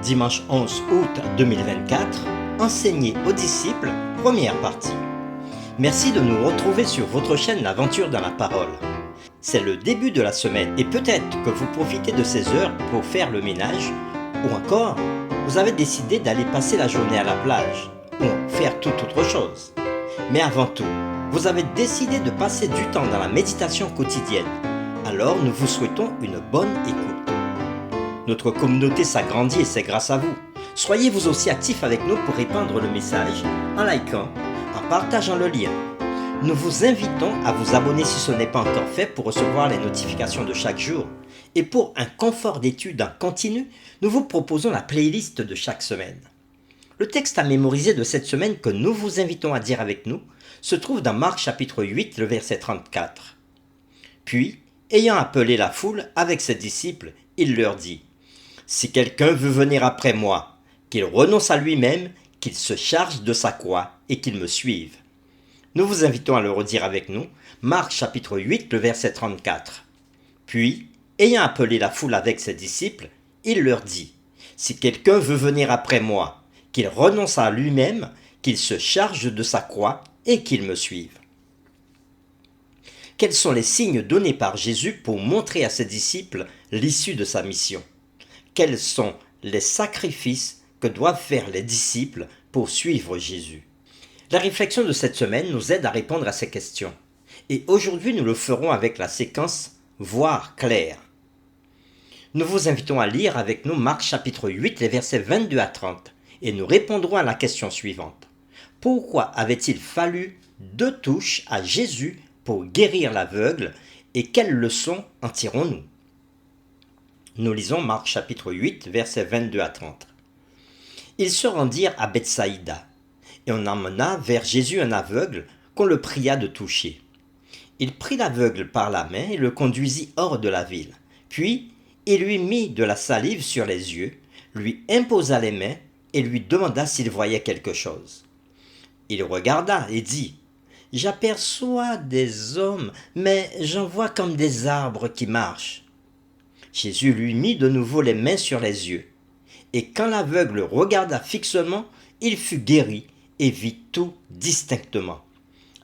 Dimanche 11 août 2024, enseigner aux disciples, première partie. Merci de nous retrouver sur votre chaîne L'Aventure dans la Parole. C'est le début de la semaine et peut-être que vous profitez de ces heures pour faire le ménage ou encore vous avez décidé d'aller passer la journée à la plage ou faire toute autre chose. Mais avant tout, vous avez décidé de passer du temps dans la méditation quotidienne. Alors nous vous souhaitons une bonne écoute. Notre communauté s'agrandit et c'est grâce à vous. Soyez vous aussi actifs avec nous pour répandre le message en likant, en partageant le lien. Nous vous invitons à vous abonner si ce n'est pas encore fait pour recevoir les notifications de chaque jour. Et pour un confort d'étude en continu, nous vous proposons la playlist de chaque semaine. Le texte à mémoriser de cette semaine que nous vous invitons à dire avec nous se trouve dans Marc chapitre 8, le verset 34. Puis, ayant appelé la foule avec ses disciples, il leur dit : « Si quelqu'un veut venir après moi, qu'il renonce à lui-même, qu'il se charge de sa croix et qu'il me suive. » Nous vous invitons à le redire avec nous, Marc chapitre 8, le verset 34. Puis, ayant appelé la foule avec ses disciples, il leur dit : « Si quelqu'un veut venir après moi, qu'il renonce à lui-même, qu'il se charge de sa croix et qu'il me suive. » Quels sont les signes donnés par Jésus pour montrer à ses disciples l'issue de sa mission ? Quels sont les sacrifices que doivent faire les disciples pour suivre Jésus ? La réflexion de cette semaine nous aide à répondre à ces questions. Et aujourd'hui, nous le ferons avec la séquence « Voir clair ». Nous vous invitons à lire avec nous Marc chapitre 8, les versets 22 à 30, et nous répondrons à la question suivante. Pourquoi avait-il fallu 2 touches à Jésus pour guérir l'aveugle et quelles leçons en tirons-nous ? Nous lisons Marc chapitre 8, versets 22 à 30. Ils se rendirent à Bethsaïda, et on emmena vers Jésus un aveugle qu'on le pria de toucher. Il prit l'aveugle par la main et le conduisit hors de la ville. Puis, il lui mit de la salive sur les yeux, lui imposa les mains et lui demanda s'il voyait quelque chose. Il regarda et dit : « J'aperçois des hommes, mais j'en vois comme des arbres qui marchent. » Jésus lui mit de nouveau les mains sur les yeux. Et quand l'aveugle regarda fixement, il fut guéri et vit tout distinctement.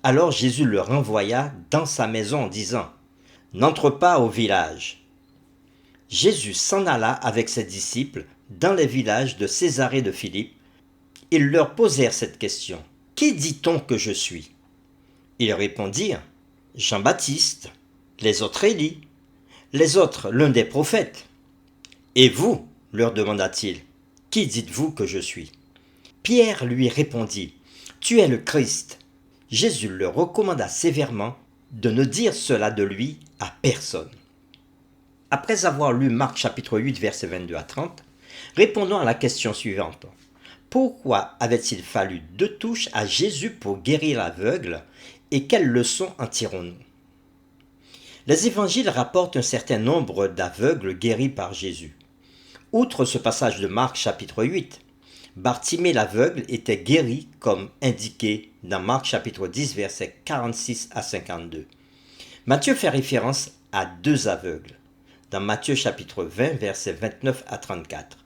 Alors Jésus le renvoya dans sa maison en disant : « N'entre pas au village. » Jésus s'en alla avec ses disciples dans les villages de Césarée de Philippe. Ils leur posèrent cette question : « Qui dit-on que je suis ?» Ils répondirent : « Jean-Baptiste, les autres Élie, les autres l'un des prophètes. » « Et vous, leur demanda-t-il, qui dites-vous que je suis ?» Pierre lui répondit : « Tu es le Christ. » Jésus leur recommanda sévèrement de ne dire cela de lui à personne. Après avoir lu Marc chapitre 8, versets 22 à 30, répondons à la question suivante. Pourquoi avait-il fallu 2 touches à Jésus pour guérir l'aveugle et quelles leçons en tirons-nous ? Les évangiles rapportent un certain nombre d'aveugles guéris par Jésus. Outre ce passage de Marc chapitre 8, Bartimée l'aveugle était guéri comme indiqué dans Marc chapitre 10 versets 46 à 52. Matthieu fait référence à 2 aveugles dans Matthieu chapitre 20 versets 29 à 34.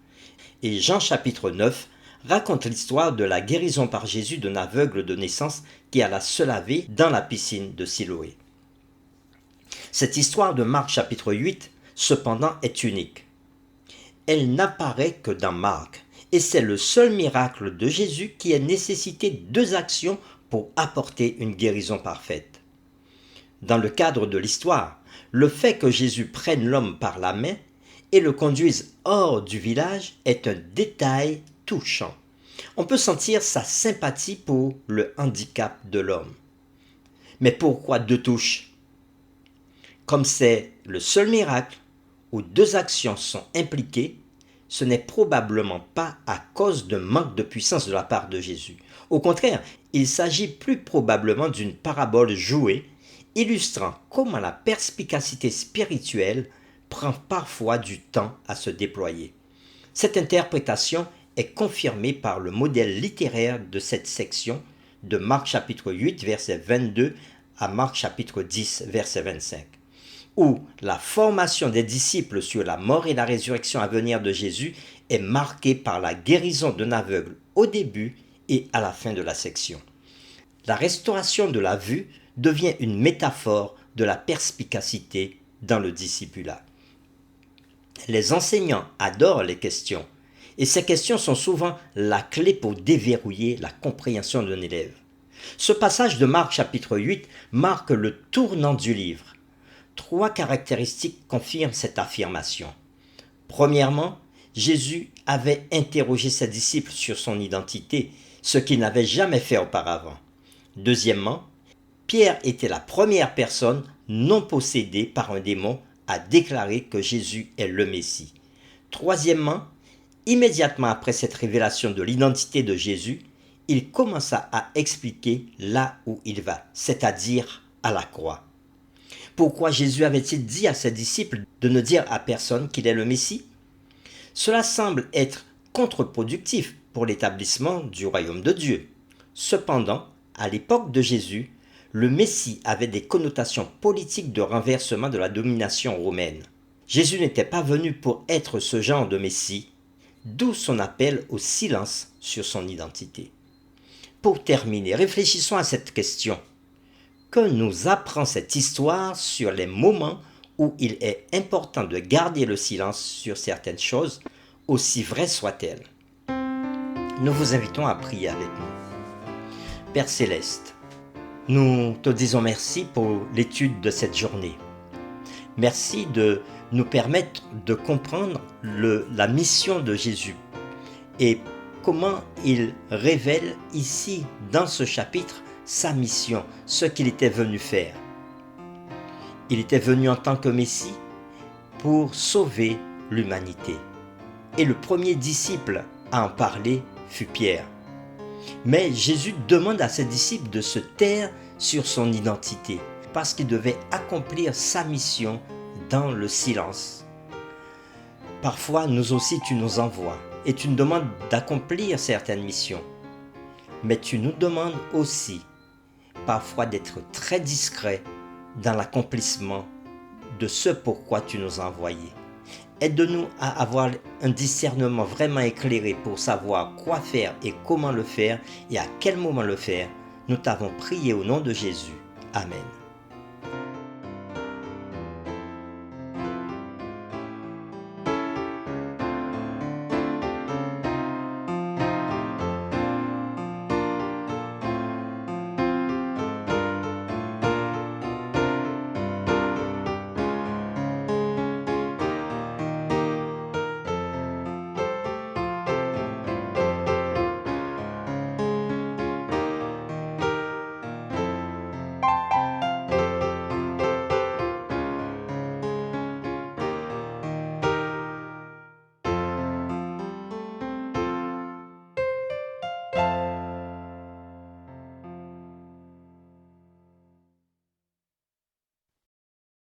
Et Jean chapitre 9 raconte l'histoire de la guérison par Jésus d'un aveugle de naissance qui alla se laver dans la piscine de Siloé. Cette histoire de Marc chapitre 8, cependant, est unique. Elle n'apparaît que dans Marc, et c'est le seul miracle de Jésus qui a nécessité 2 actions pour apporter une guérison parfaite. Dans le cadre de l'histoire, le fait que Jésus prenne l'homme par la main et le conduise hors du village est un détail touchant. On peut sentir sa sympathie pour le handicap de l'homme. Mais pourquoi 2 touches ? Comme c'est le seul miracle où 2 actions sont impliquées, ce n'est probablement pas à cause d'un manque de puissance de la part de Jésus. Au contraire, il s'agit plus probablement d'une parabole jouée, illustrant comment la perspicacité spirituelle prend parfois du temps à se déployer. Cette interprétation est confirmée par le modèle littéraire de cette section de Marc chapitre 8, verset 22 à Marc chapitre 10, verset 25. où la formation des disciples sur la mort et la résurrection à venir de Jésus est marquée par la guérison d'un aveugle au début et à la fin de la section. La restauration de la vue devient une métaphore de la perspicacité dans le discipulat. Les enseignants adorent les questions, et ces questions sont souvent la clé pour déverrouiller la compréhension d'un élève. Ce passage de Marc chapitre 8 marque le tournant du livre. 3 caractéristiques confirment cette affirmation. Premièrement, Jésus avait interrogé ses disciples sur son identité, ce qu'il n'avait jamais fait auparavant. Deuxièmement, Pierre était la première personne non possédée par un démon à déclarer que Jésus est le Messie. Troisièmement, immédiatement après cette révélation de l'identité de Jésus, il commença à expliquer là où il va, c'est-à-dire à la croix. Pourquoi Jésus avait-il dit à ses disciples de ne dire à personne qu'il est le Messie? Cela semble être contre-productif pour l'établissement du royaume de Dieu. Cependant, à l'époque de Jésus, le Messie avait des connotations politiques de renversement de la domination romaine. Jésus n'était pas venu pour être ce genre de Messie, d'où son appel au silence sur son identité. Pour terminer, réfléchissons à cette question. Que nous apprend cette histoire sur les moments où il est important de garder le silence sur certaines choses, aussi vraies soient-elles? Nous vous invitons à prier avec nous. Père Céleste, nous te disons merci pour l'étude de cette journée. Merci de nous permettre de comprendre la mission de Jésus et comment il révèle ici, dans ce chapitre, sa mission, ce qu'il était venu faire. Il était venu en tant que Messie pour sauver l'humanité. Et le premier disciple à en parler fut Pierre. Mais Jésus demande à ses disciples de se taire sur son identité, parce qu'il devait accomplir sa mission dans le silence. Parfois, nous aussi, tu nous envoies et tu nous demandes d'accomplir certaines missions. Mais tu nous demandes aussi, parfois, d'être très discret dans l'accomplissement de ce pourquoi tu nous as envoyés. Aide-nous à avoir un discernement vraiment éclairé pour savoir quoi faire et comment le faire et à quel moment le faire. Nous t'avons prié au nom de Jésus. Amen.